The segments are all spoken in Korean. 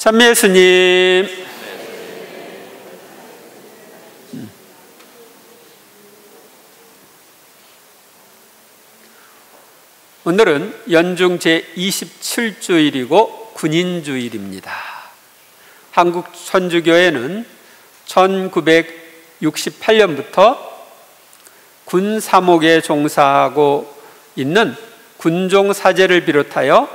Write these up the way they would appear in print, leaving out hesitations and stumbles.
찬미 예수님. 오늘은 연중 제27주일이고 군인주일입니다. 한국 천주교회는 1968년부터 군 사목에 종사하고 있는 군종 사제를 비롯하여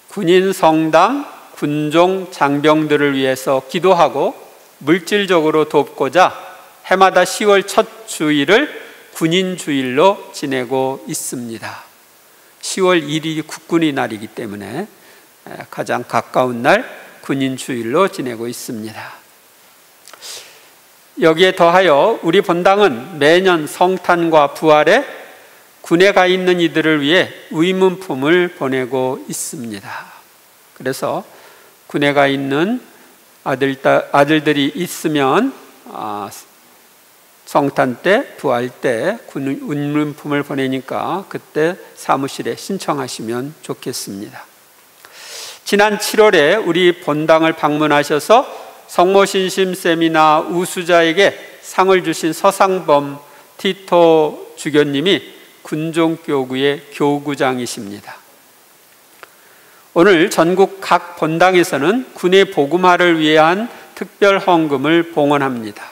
군인 성당, 군종 장병들을 위해서 기도하고 물질적으로 돕고자 해마다 10월 첫 주일을 군인주일로 지내고 있습니다. 10월 1일이 국군의 날이기 때문에 가장 가까운 날 군인주일로 지내고 있습니다. 여기에 더하여 우리 본당은 매년 성탄과 부활에 군에 가 있는 이들을 위해 의문품을 보내고 있습니다. 그래서 군에 가 있는 아들들이 있으면 성탄 때, 부활 때 의문품을 보내니까 그때 사무실에 신청하시면 좋겠습니다. 지난 7월에 우리 본당을 방문하셔서 성모신심 세미나 우수자에게 상을 주신 서상범 티토 주교님이 군종교구의 교구장이십니다. 오늘 전국 각 본당에서는 군의 복음화를 위한 특별 헌금을 봉헌합니다.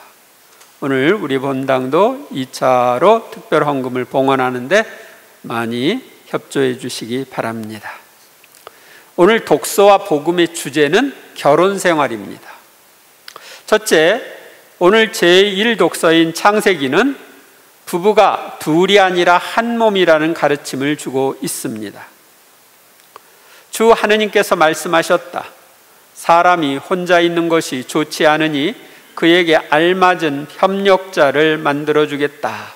오늘 우리 본당도 2차로 특별 헌금을 봉헌하는데 많이 협조해 주시기 바랍니다. 오늘 독서와 복음의 주제는 결혼 생활입니다. 첫째, 오늘 제1독서인 창세기는 부부가 둘이 아니라 한 몸이라는 가르침을 주고 있습니다. 주 하느님께서 말씀하셨다. 사람이 혼자 있는 것이 좋지 않으니 그에게 알맞은 협력자를 만들어주겠다.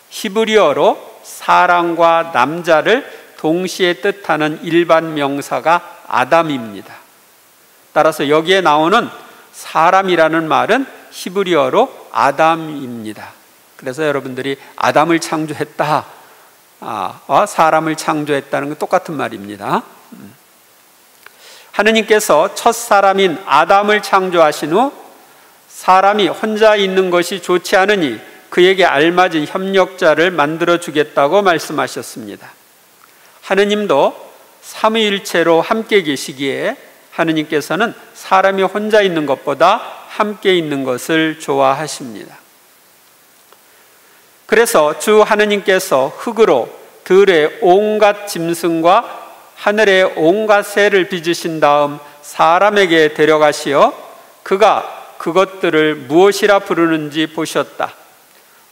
히브리어로 사람과 남자를 동시에 뜻하는 일반 명사가 아담입니다. 따라서 여기에 나오는 사람이라는 말은 히브리어로 아담입니다. 그래서 여러분들이 아담을 창조했다, 사람을 창조했다는 건 똑같은 말입니다. 하느님께서 첫 사람인 아담을 창조하신 후 사람이 혼자 있는 것이 좋지 않으니 그에게 알맞은 협력자를 만들어 주겠다고 말씀하셨습니다. 하느님도 삼위일체로 함께 계시기에 하느님께서는 사람이 혼자 있는 것보다 함께 있는 것을 좋아하십니다. 그래서 주 하느님께서 흙으로 들의 온갖 짐승과 하늘의 온갖 새를 빚으신 다음 사람에게 데려가시어 그가 그것들을 무엇이라 부르는지 보셨다.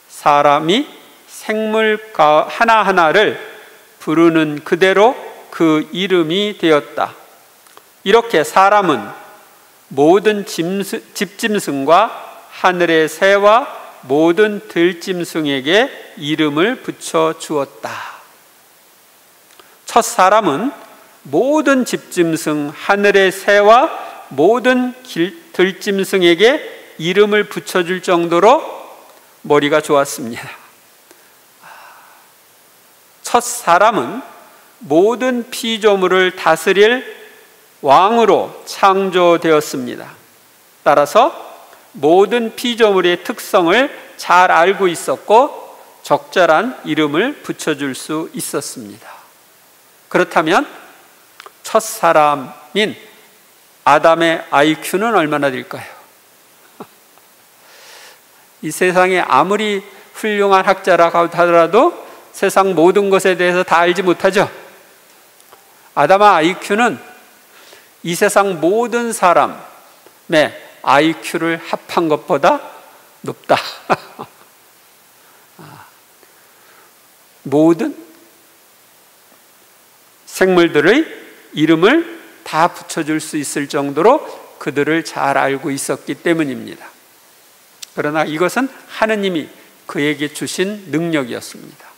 사람이 생물 하나하나를 부르는 그대로 그 이름이 되었다. 이렇게 사람은 모든 집짐승과 하늘의 새와 모든 들짐승에게 이름을 붙여 주었다. 첫 사람은 모든 집짐승, 하늘의 새와 모든 들짐승에게 이름을 붙여줄 정도로 머리가 좋았습니다. 첫 사람은 모든 피조물을 다스릴 왕으로 창조되었습니다. 따라서 모든 피조물의 특성을 잘 알고 있었고 적절한 이름을 붙여줄 수 있었습니다. 그렇다면 첫 사람인 아담의 IQ는 얼마나 될까요? 이 세상에 아무리 훌륭한 학자라고 하더라도 세상 모든 것에 대해서 다 알지 못하죠. 아담의 IQ는 이 세상 모든 사람의 IQ를 합한 것보다 높다. 모든 생물들의 이름을 다 붙여줄 수 있을 정도로 그들을 잘 알고 있었기 때문입니다. 그러나 이것은 하느님이 그에게 주신 능력이었습니다.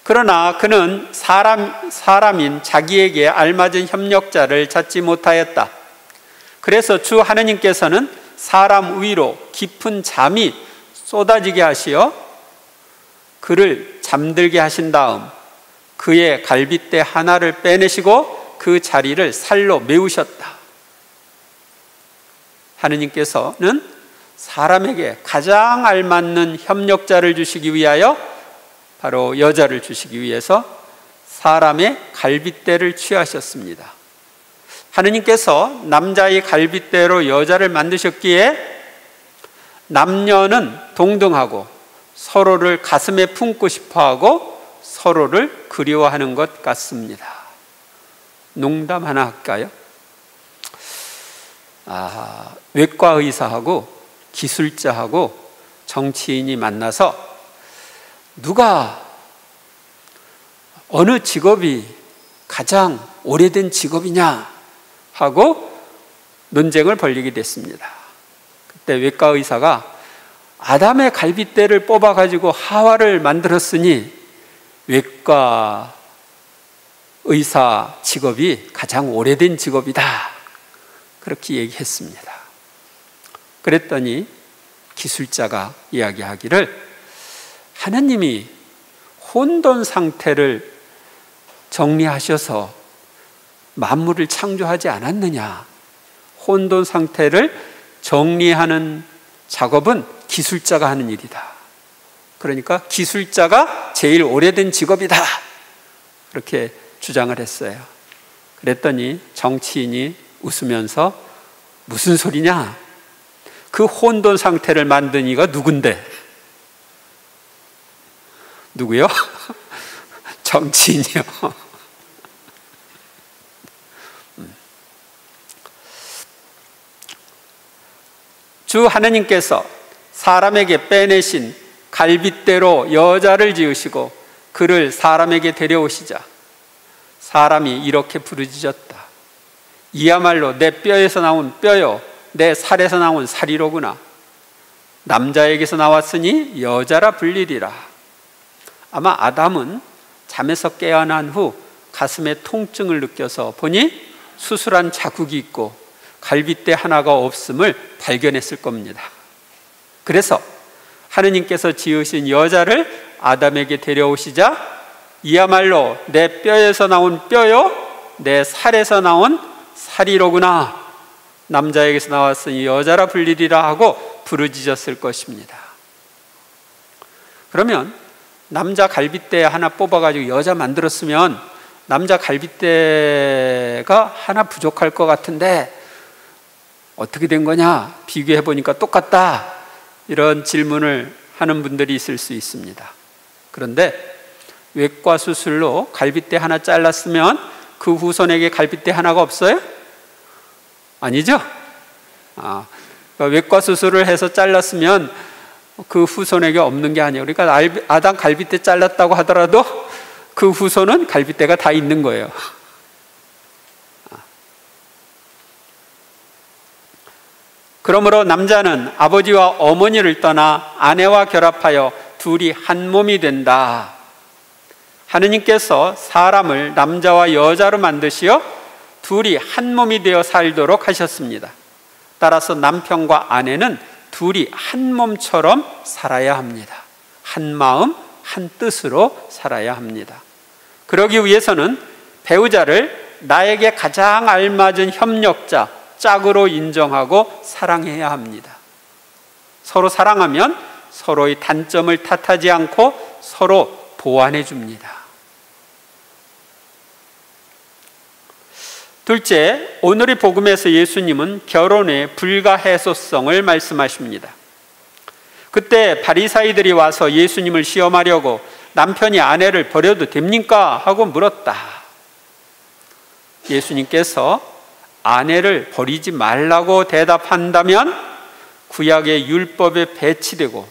그러나 그는 사람인 자기에게 알맞은 협력자를 찾지 못하였다. 그래서 주 하느님께서는 사람 위로 깊은 잠이 쏟아지게 하시어 그를 잠들게 하신 다음 그의 갈빗대 하나를 빼내시고 그 자리를 살로 메우셨다. 하느님께서는 사람에게 가장 알맞는 협력자를 주시기 위하여 바로 여자를 주시기 위해서 사람의 갈빗대를 취하셨습니다. 하느님께서 남자의 갈빗대로 여자를 만드셨기에 남녀는 동등하고 서로를 가슴에 품고 싶어하고 서로를 그리워하는 것 같습니다. 농담 하나 할까요? 외과 의사하고 기술자하고 정치인이 만나서 누가 어느 직업이 가장 오래된 직업이냐 하고 논쟁을 벌이게 됐습니다. 그때 외과 의사가 아담의 갈빗대를 뽑아가지고 하와를 만들었으니 외과 의사 직업이 가장 오래된 직업이다. 그렇게 얘기했습니다. 그랬더니 기술자가 이야기하기를 하느님이 혼돈 상태를 정리하셔서 만물을 창조하지 않았느냐. 혼돈 상태를 정리하는 작업은 기술자가 하는 일이다. 그러니까 기술자가 제일 오래된 직업이다. 그렇게 주장을 했어요. 그랬더니 정치인이 웃으면서 무슨 소리냐? 그 혼돈 상태를 만든 이가 누군데? 누구요? 정치인이요. 주 하느님께서 사람에게 빼내신 갈빗대로 여자를 지으시고 그를 사람에게 데려오시자 사람이 이렇게 부르짖었다. 이야말로 내 뼈에서 나온 뼈요 내 살에서 나온 살이로구나. 남자에게서 나왔으니 여자라 불리리라. 아마 아담은 잠에서 깨어난 후 가슴에 통증을 느껴서 보니 수술한 자국이 있고 갈빗대 하나가 없음을 발견했을 겁니다. 그래서 하느님께서 지으신 여자를 아담에게 데려오시자 이야말로 내 뼈에서 나온 뼈요 내 살에서 나온 살이로구나. 남자에게서 나왔으니 여자라 불리리라 하고 부르짖었을 것입니다. 그러면 남자 갈빗대 하나 뽑아가지고 여자 만들었으면 남자 갈빗대가 하나 부족할 것 같은데 어떻게 된 거냐? 비교해 보니까 똑같다. 이런 질문을 하는 분들이 있을 수 있습니다. 그런데 외과 수술로 갈빗대 하나 잘랐으면 그 후손에게 갈빗대 하나가 없어요? 아니죠? 그러니까 외과 수술을 해서 잘랐으면 그 후손에게 없는 게 아니에요. 그러니까 아담 갈빗대 잘랐다고 하더라도 그 후손은 갈빗대가 다 있는 거예요. 그러므로 남자는 아버지와 어머니를 떠나 아내와 결합하여 둘이 한 몸이 된다. 하느님께서 사람을 남자와 여자로 만드시어 둘이 한 몸이 되어 살도록 하셨습니다. 따라서 남편과 아내는 둘이 한 몸처럼 살아야 합니다. 한 마음, 한 뜻으로 살아야 합니다. 그러기 위해서는 배우자를 나에게 가장 알맞은 협력자, 짝으로 인정하고 사랑해야 합니다. 서로 사랑하면 서로의 단점을 탓하지 않고 서로 보완해 줍니다. 둘째, 오늘의 복음에서 예수님은 결혼의 불가해소성을 말씀하십니다. 그때 바리사이들이 와서 예수님을 시험하려고 남편이 아내를 버려도 됩니까? 하고 물었다. 예수님께서 아내를 버리지 말라고 대답한다면 구약의 율법에 배치되고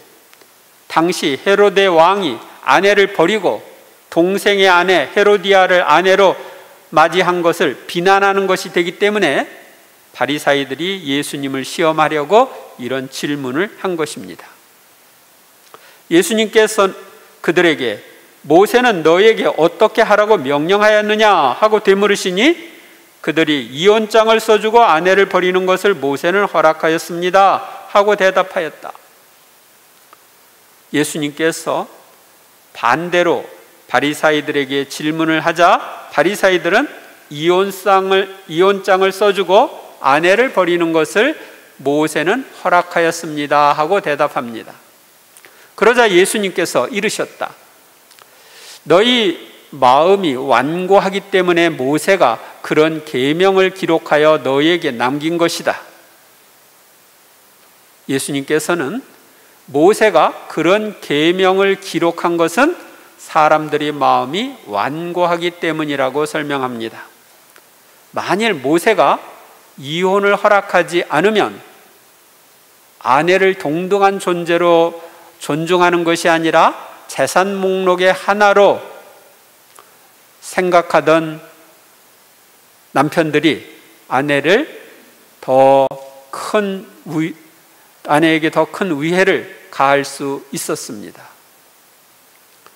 당시 헤로데 왕이 아내를 버리고 동생의 아내 헤로디아를 아내로 맞이한 것을 비난하는 것이 되기 때문에 바리사이들이 예수님을 시험하려고 이런 질문을 한 것입니다. 예수님께서 그들에게 모세는 너에게 어떻게 하라고 명령하였느냐 하고 되물으시니 그들이 이혼장을 써주고 아내를 버리는 것을 모세는 허락하였습니다 하고 대답하였다. 예수님께서 반대로 바리사이들에게 질문을 하자 바리사이들은 이혼장을 써주고 아내를 버리는 것을 모세는 허락하였습니다 하고 대답합니다. 그러자 예수님께서 이르셨다. 너희 마음이 완고하기 때문에 모세가 그런 계명을 기록하여 너희에게 남긴 것이다. 예수님께서는 모세가 그런 계명을 기록한 것은 사람들이 마음이 완고하기 때문이라고 설명합니다. 만일 모세가 이혼을 허락하지 않으면 아내를 동등한 존재로 존중하는 것이 아니라 재산 목록의 하나로 생각하던 남편들이 아내에게 더 큰 위해를 가할 수 있었습니다.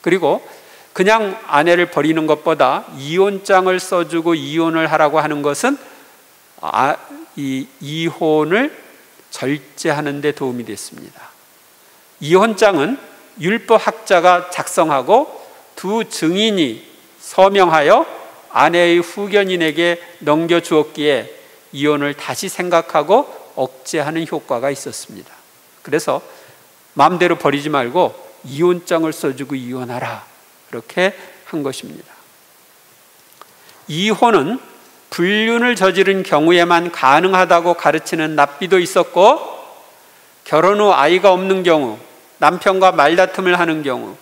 그리고 그냥 아내를 버리는 것보다 이혼장을 써주고 이혼을 하라고 하는 것은 이 이혼을 절제하는 데 도움이 됐습니다. 이혼장은 율법학자가 작성하고 두 증인이 서명하여 아내의 후견인에게 넘겨주었기에 이혼을 다시 생각하고 억제하는 효과가 있었습니다. 그래서 마음대로 버리지 말고 이혼장을 써주고 이혼하라, 그렇게 한 것입니다. 이혼은 불륜을 저지른 경우에만 가능하다고 가르치는 납비도 있었고, 결혼 후 아이가 없는 경우, 남편과 말다툼을 하는 경우,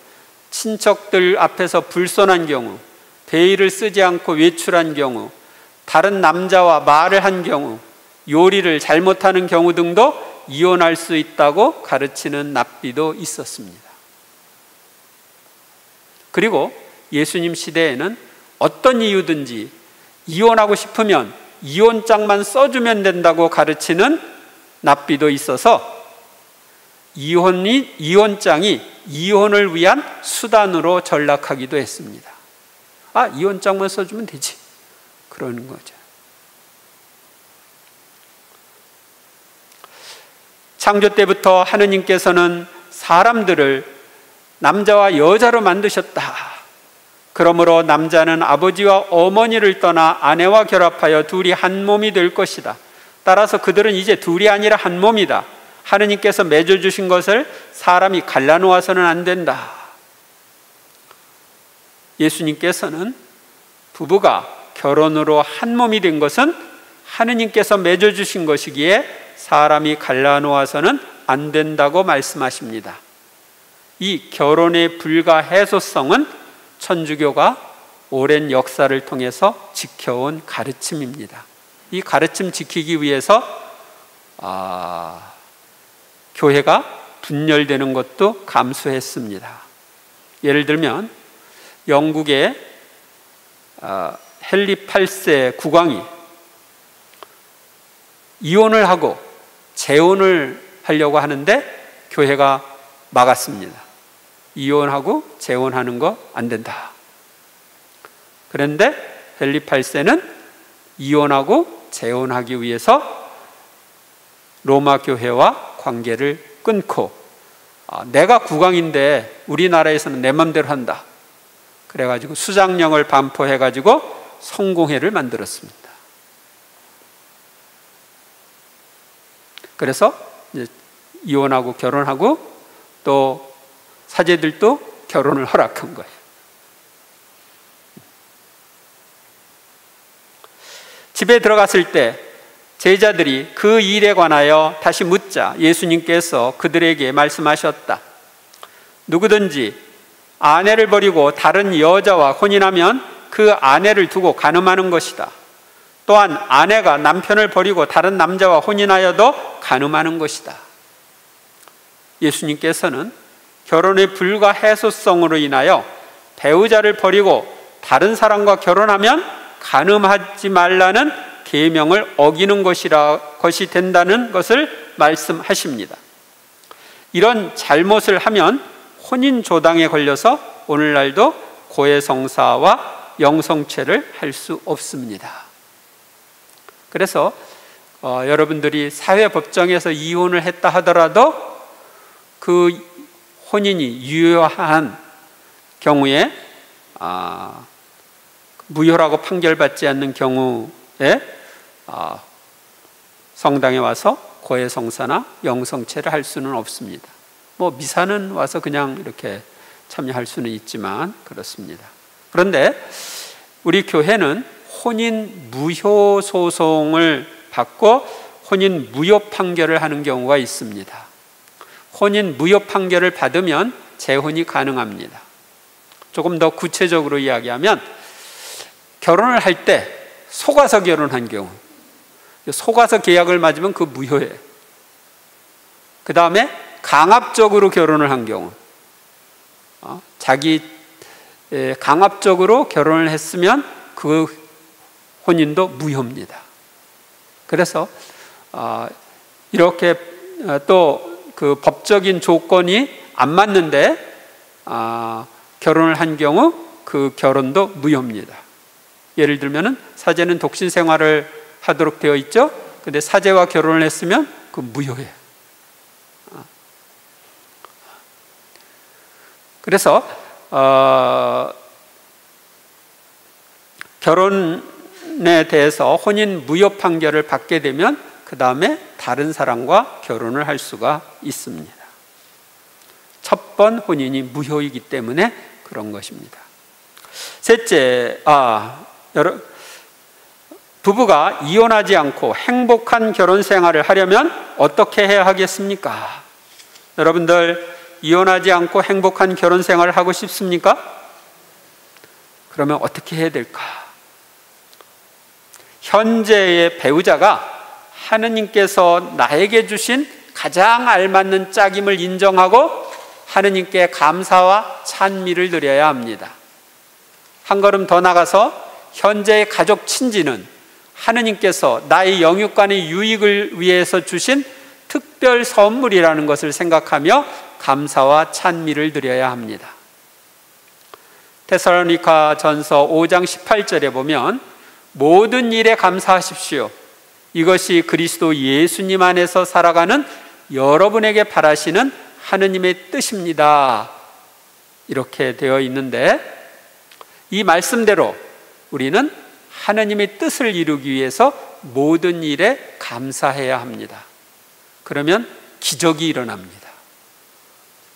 친척들 앞에서 불손한 경우, 베일을 쓰지 않고 외출한 경우, 다른 남자와 말을 한 경우, 요리를 잘못하는 경우 등도 이혼할 수 있다고 가르치는 납비도 있었습니다. 그리고 예수님 시대에는 어떤 이유든지 이혼하고 싶으면 이혼장만 써주면 된다고 가르치는 납비도 있어서 이혼장이 이혼을 위한 수단으로 전락하기도 했습니다. 이혼장만 써주면 되지, 그러는 거죠. 창조 때부터 하느님께서는 사람들을 남자와 여자로 만드셨다. 그러므로 남자는 아버지와 어머니를 떠나 아내와 결합하여 둘이 한 몸이 될 것이다. 따라서 그들은 이제 둘이 아니라 한 몸이다. 하느님께서 맺어주신 것을 사람이 갈라놓아서는 안 된다. 예수님께서는 부부가 결혼으로 한 몸이 된 것은 하느님께서 맺어주신 것이기에 사람이 갈라놓아서는 안 된다고 말씀하십니다. 이 결혼의 불가해소성은 천주교가 오랜 역사를 통해서 지켜온 가르침입니다. 이 가르침 지키기 위해서 교회가 분열되는 것도 감수했습니다. 예를 들면 영국의 헨리 8세 국왕이 이혼을 하고 재혼을 하려고 하는데 교회가 막았습니다. 이혼하고 재혼하는 거 안 된다. 그런데 헨리 8세는 이혼하고 재혼하기 위해서 로마 교회와 관계를 끊고 내가 국왕인데 우리나라에서는 내 맘대로 한다. 그래가지고 수장령을 반포해가지고 성공회를 만들었습니다. 그래서 이제 이혼하고 결혼하고 또 사제들도 결혼을 허락한 거예요. 집에 들어갔을 때 제자들이 그 일에 관하여 다시 묻자 예수님께서 그들에게 말씀하셨다. 누구든지 아내를 버리고 다른 여자와 혼인하면 그 아내를 두고 간음하는 것이다. 또한 아내가 남편을 버리고 다른 남자와 혼인하여도 간음하는 것이다. 예수님께서는 결혼의 불가해소성으로 인하여 배우자를 버리고 다른 사람과 결혼하면 간음하지 말라는 계명을 어기는 것이 된다는 것을 말씀하십니다. 이런 잘못을 하면 혼인조당에 걸려서 오늘날도 고해성사와 영성죄를 할 수 없습니다. 그래서 여러분들이 사회법정에서 이혼을 했다 하더라도 그 혼인이 유효한 경우에 무효라고 판결받지 않는 경우에 성당에 와서 고해성사나 영성체를 할 수는 없습니다. 미사는 와서 그냥 이렇게 참여할 수는 있지만 그렇습니다. 그런데 우리 교회는 혼인 무효 소송을 받고 혼인 무효 판결을 하는 경우가 있습니다. 혼인 무효 판결을 받으면 재혼이 가능합니다. 조금 더 구체적으로 이야기하면 결혼을 할 때 속아서 결혼한 경우, 속아서 계약을 맺으면 그 무효예요. 그 다음에 강압적으로 결혼을 한 경우, 강압적으로 결혼을 했으면 그 혼인도 무효입니다. 그래서 이렇게 또 그 법적인 조건이 안 맞는데 결혼을 한 경우 그 결혼도 무효입니다. 예를 들면은 사제는 독신 생활을 하도록 되어 있죠. 근데 사제와 결혼을 했으면 그 무효예요. 그래서 결혼에 대해서 혼인 무효 판결을 받게 되면 그 다음에 다른 사람과 결혼을 할 수가 있습니다. 첫 번 혼인이 무효이기 때문에 그런 것입니다. 셋째, 부부가 이혼하지 않고 행복한 결혼 생활을 하려면 어떻게 해야 하겠습니까? 여러분들 이혼하지 않고 행복한 결혼 생활을 하고 싶습니까? 그러면 어떻게 해야 될까? 현재의 배우자가 하느님께서 나에게 주신 가장 알맞는 짝임을 인정하고 하느님께 감사와 찬미를 드려야 합니다. 한 걸음 더 나가서 현재의 가족 친지는 하느님께서 나의 영육간의 유익을 위해서 주신 특별 선물이라는 것을 생각하며 감사와 찬미를 드려야 합니다. 데살로니가 전서 5장 18절에 보면 모든 일에 감사하십시오. 이것이 그리스도 예수님 안에서 살아가는 여러분에게 바라시는 하느님의 뜻입니다. 이렇게 되어 있는데 이 말씀대로 우리는 하느님의 뜻을 이루기 위해서 모든 일에 감사해야 합니다. 그러면 기적이 일어납니다.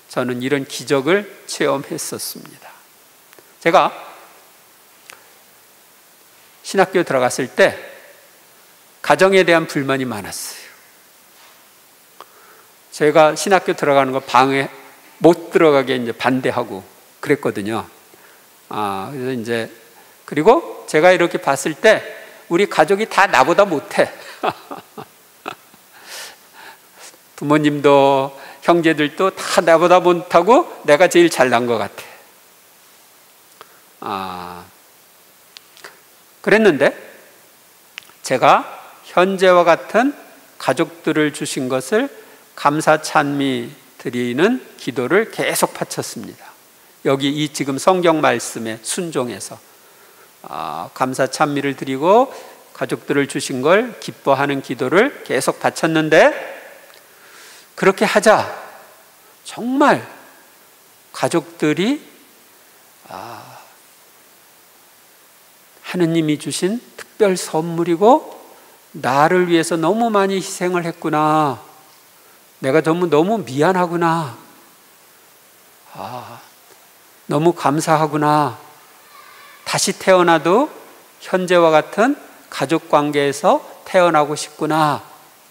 저는 이런 기적을 체험했었습니다. 제가 신학교에 들어갔을 때 가정에 대한 불만이 많았어요. 제가 신학교 들어가는 거 방에 못 들어가게 이제 반대하고 그랬거든요. 그래서 그리고 제가 이렇게 봤을 때 우리 가족이 다 나보다 못해. 부모님도 형제들도 다 나보다 못하고 내가 제일 잘난 것 같아. 그랬는데 제가 현재와 같은 가족들을 주신 것을 감사 찬미 드리는 기도를 계속 바쳤습니다. 여기 이 지금 성경 말씀에 순종해서 감사 찬미를 드리고 가족들을 주신 걸 기뻐하는 기도를 계속 바쳤는데 그렇게 하자 정말 가족들이 하느님이 주신 특별 선물이고 나를 위해서 너무 많이 희생을 했구나. 내가 너무 미안하구나. 너무 감사하구나. 다시 태어나도 현재와 같은 가족 관계에서 태어나고 싶구나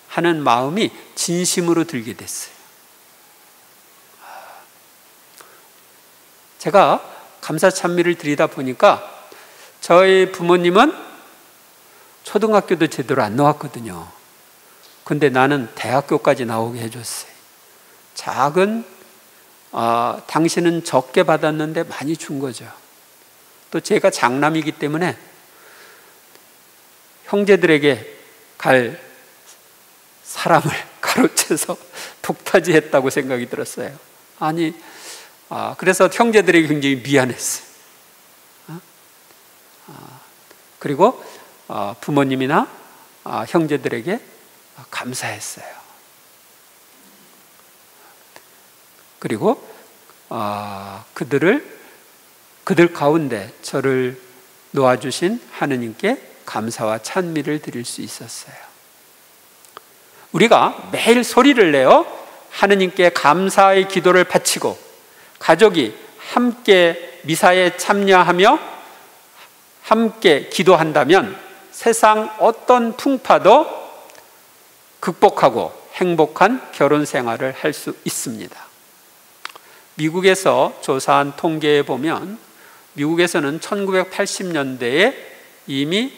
하는 마음이 진심으로 들게 됐어요. 제가 감사 찬미를 드리다 보니까 저희 부모님은 초등학교도 제대로 안 나왔거든요. 근데 나는 대학교까지 나오게 해줬어요. 당신은 적게 받았는데 많이 준 거죠. 또 제가 장남이기 때문에 형제들에게 갈 사람을 가로채서 독타지했다고 생각이 들었어요. 그래서 형제들에게 굉장히 미안했어요. 그리고 부모님이나 형제들에게 감사했어요. 그리고 그들 가운데 저를 놓아주신 하느님께 감사와 찬미를 드릴 수 있었어요. 우리가 매일 소리를 내어 하느님께 감사의 기도를 바치고 가족이 함께 미사에 참여하며 함께 기도한다면 세상 어떤 풍파도 극복하고 행복한 결혼 생활을 할 수 있습니다. 미국에서 조사한 통계에 보면 미국에서는 1980년대에 이미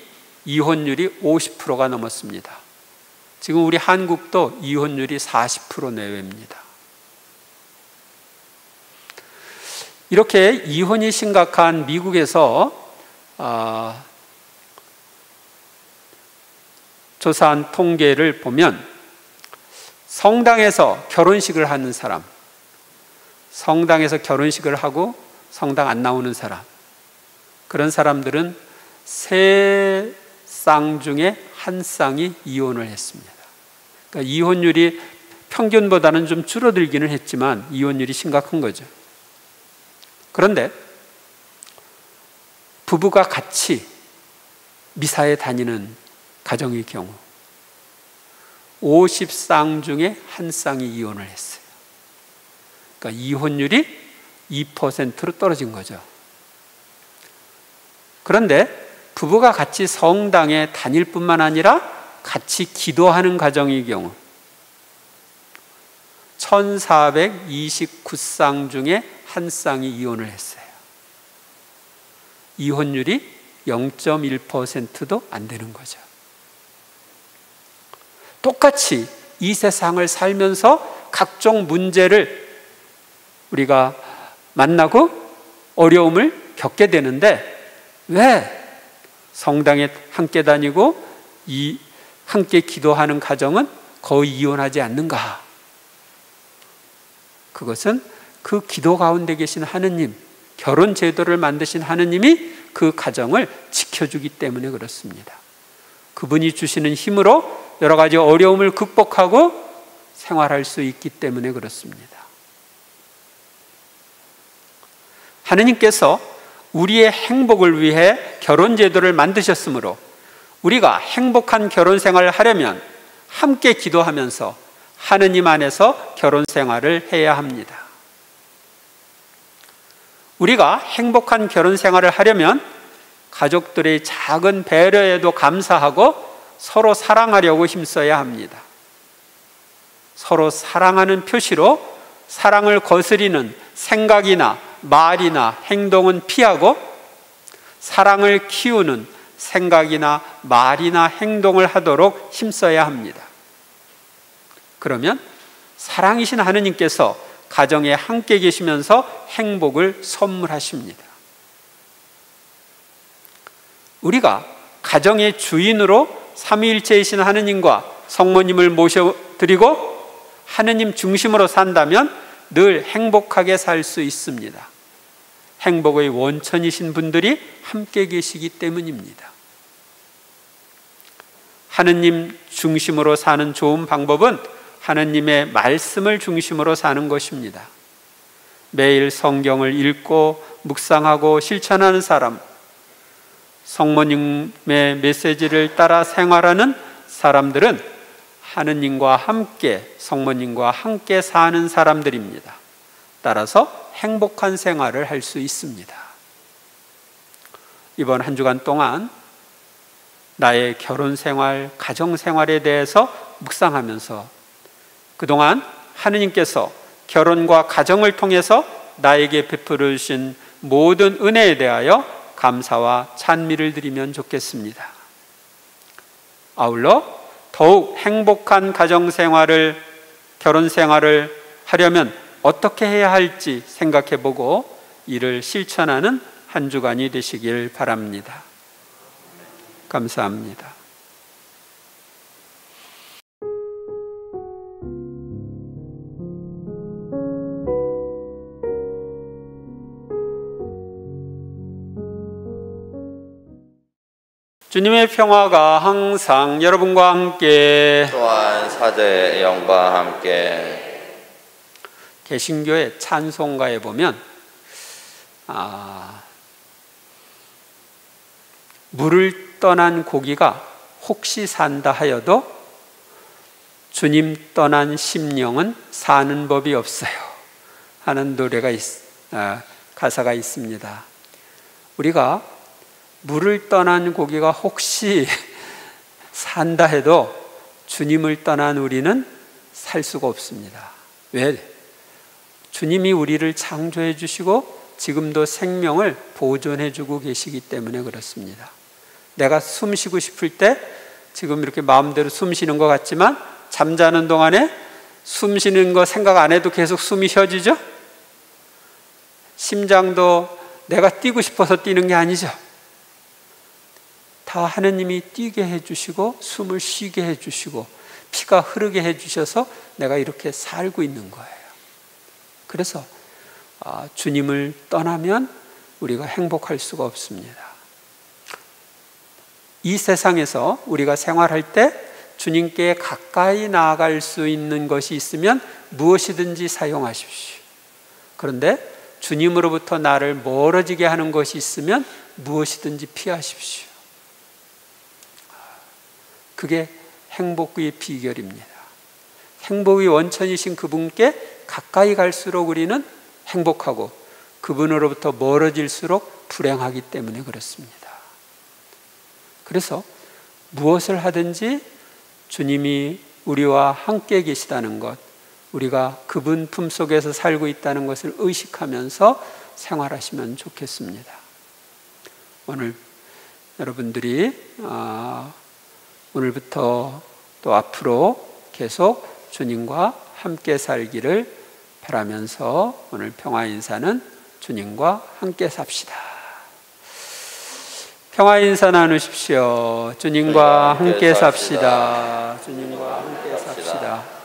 이혼율이 50%가 넘었습니다. 지금 우리 한국도 이혼율이 40% 내외입니다. 이렇게 이혼이 심각한 미국에서 조사한 통계를 보면 성당에서 결혼식을 하는 사람, 성당에서 결혼식을 하고 성당 안 나오는 사람, 그런 사람들은 3쌍 중에 1쌍이 이혼을 했습니다. 그러니까 이혼율이 평균보다는 좀 줄어들기는 했지만 이혼율이 심각한 거죠. 그런데 부부가 같이 미사에 다니는 가정의 경우 50쌍 중에 1쌍이 이혼을 했어요. 그러니까 이혼율이 2%로 떨어진 거죠. 그런데 부부가 같이 성당에 다닐 뿐만 아니라 같이 기도하는 가정의 경우 1429쌍 중에 1쌍이 이혼을 했어요. 이혼율이 0.1%도 안 되는 거죠. 똑같이 이 세상을 살면서 각종 문제를 우리가 만나고 어려움을 겪게 되는데 왜 성당에 함께 다니고 함께 기도하는 가정은 거의 이혼하지 않는가? 그것은 그 기도 가운데 계신 하느님, 결혼 제도를 만드신 하느님이 그 가정을 지켜주기 때문에 그렇습니다. 그분이 주시는 힘으로 여러 가지 어려움을 극복하고 생활할 수 있기 때문에 그렇습니다. 하느님께서 우리의 행복을 위해 결혼 제도를 만드셨으므로 우리가 행복한 결혼 생활을 하려면 함께 기도하면서 하느님 안에서 결혼 생활을 해야 합니다. 우리가 행복한 결혼 생활을 하려면 가족들의 작은 배려에도 감사하고 서로 사랑하려고 힘써야 합니다. 서로 사랑하는 표시로 사랑을 거스리는 생각이나 말이나 행동은 피하고 사랑을 키우는 생각이나 말이나 행동을 하도록 힘써야 합니다. 그러면 사랑이신 하느님께서 가정에 함께 계시면서 행복을 선물하십니다. 우리가 가정의 주인으로 삼위일체이신 하느님과 성모님을 모셔드리고 하느님 중심으로 산다면 늘 행복하게 살 수 있습니다. 행복의 원천이신 분들이 함께 계시기 때문입니다. 하느님 중심으로 사는 좋은 방법은 하느님의 말씀을 중심으로 사는 것입니다. 매일 성경을 읽고 묵상하고 실천하는 사람, 성모님의 메시지를 따라 생활하는 사람들은 하느님과 함께, 성모님과 함께 사는 사람들입니다. 따라서 행복한 생활을 할 수 있습니다. 이번 한 주간 동안 나의 결혼 생활, 가정 생활에 대해서 묵상하면서 그동안 하느님께서 결혼과 가정을 통해서 나에게 베풀어 주신 모든 은혜에 대하여 감사와 찬미를 드리면 좋겠습니다. 아울러 더욱 행복한 가정 생활을, 결혼 생활을 하려면 어떻게 해야 할지 생각해 보고 이를 실천하는 한 주간이 되시길 바랍니다. 감사합니다. 주님의 평화가 항상 여러분과 함께 또한 사제의 영과 함께 개신교의 찬송가에 보면 물을 떠난 고기가 혹시 산다 하여도 주님 떠난 심령은 사는 법이 없어요 하는 가사가 있습니다. 우리가 물을 떠난 고기가 혹시 산다 해도 주님을 떠난 우리는 살 수가 없습니다. 왜? 주님이 우리를 창조해 주시고 지금도 생명을 보존해 주고 계시기 때문에 그렇습니다. 내가 숨 쉬고 싶을 때 지금 이렇게 마음대로 숨 쉬는 것 같지만 잠자는 동안에 숨 쉬는 거 생각 안 해도 계속 숨이 쉬어지죠? 심장도 내가 뛰고 싶어서 뛰는 게 아니죠. 다 하느님이 뛰게 해주시고 숨을 쉬게 해주시고 피가 흐르게 해주셔서 내가 이렇게 살고 있는 거예요. 그래서 주님을 떠나면 우리가 행복할 수가 없습니다. 이 세상에서 우리가 생활할 때 주님께 가까이 나아갈 수 있는 것이 있으면 무엇이든지 사용하십시오. 그런데 주님으로부터 나를 멀어지게 하는 것이 있으면 무엇이든지 피하십시오. 그게 행복의 비결입니다. 행복의 원천이신 그분께 가까이 갈수록 우리는 행복하고 그분으로부터 멀어질수록 불행하기 때문에 그렇습니다. 그래서 무엇을 하든지 주님이 우리와 함께 계시다는 것, 우리가 그분 품속에서 살고 있다는 것을 의식하면서 생활하시면 좋겠습니다. 오늘 여러분들이 오늘부터 또 앞으로 계속 주님과 함께 살기를 바라면서 오늘 평화 인사는 주님과 함께 삽시다. 평화 인사 나누십시오. 주님과 함께 삽시다. 주님과 함께 삽시다.